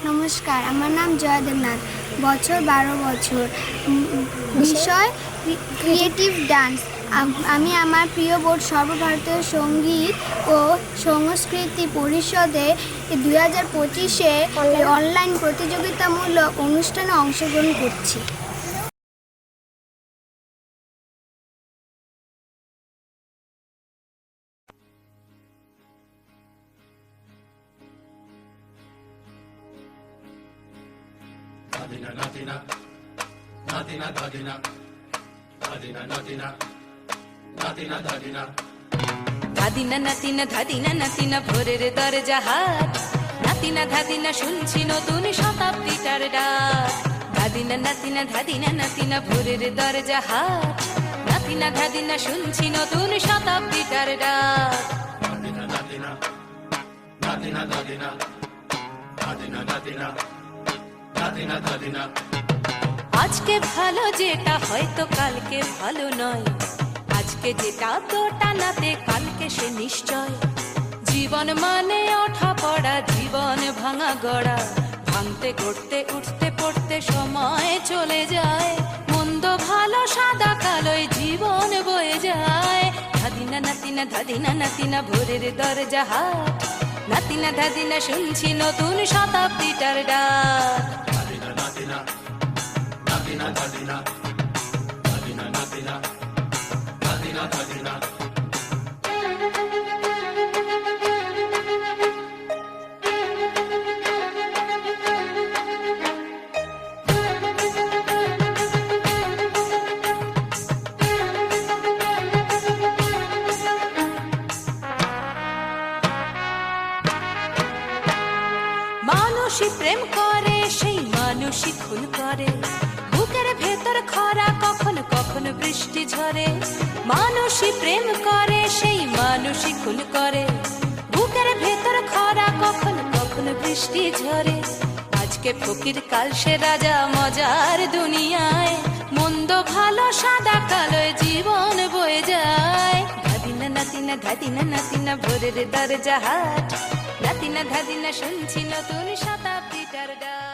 নমস্কার, আমার নাম জয়া দেবনাথ। বছর 12 বছর। বিষয় ক্রিয়েটিভ ডান্স। আমি আমার প্রিয় বোর্ড সর্বভারতীয় সঙ্গীত ও সংস্কৃতি পরিষদে 2025-এ অনলাইন প্রতিযোগিতামূলক অনুষ্ঠানে অংশগ্রহণ করছি। ধাদিনা নাতিনা ধাদিনা নাতিনা ভোরের দরজা হাট, নাতিনা ধাদিনা শুনছি নতুন শতাব্দীটার ডাক। ধাদিনা নাতিনা ধাদিনা নাতিনা ভোরের দরজা হাট, নাতিনা ধাদিনা শুনছি নতুন শতাব্দীটার ডাক। নাতিনা নাতিনা নাতিনা দাদিনা নাতিনা নাতিনা নাতিনা দাদিনা। আজকে ভালো যেটা হয়তো কালকে ভালো নয়, আজকে যেটা তো টানাতে কালকে সে নিশ্চয়। জীবন মানে ওঠা পড়া, জীবন ভাঙা গড়া, ভাঙতে গড়তে উঠতে পড়তে সময় চলে যায়। মন্দ ভালো সাদা কালোয় জীবন বয়ে যায়। ধাদিনা নাতিনা ধাদিনা নাতিনা ভোরের দরজা হাট, নাতিনা ধাদিনা শুনছি নতুন শতাব্দীটার ডাক। নাতিনা নাতিনা নাতিনা দাদিনা নাতিনা নাতিনা নাতিনা দাদিনা। মানুষই প্রেম করে, সেই মানুষই খুন করে। বুকের ভেতর খরা, কখনো কখনো বৃষ্টি ঝরে। মানুষই প্রেম করে, সেই মানুষই খুন করে। বুকের ভেতর খরা, কখনো কখনো বৃষ্টি ঝরে। আজকে ফকির কাল সে রাজা মজার দুনিয়ায়। মন্দ ভালো সাদা কালোয় জীবন বয়ে যায়। ধাদিনা নাতিনা ধাদিনা নাতিনা ভোরের দরজা হাট, নাতিনা ধাদিনা শুনছি নতুন শতাব্দীটার ডাক।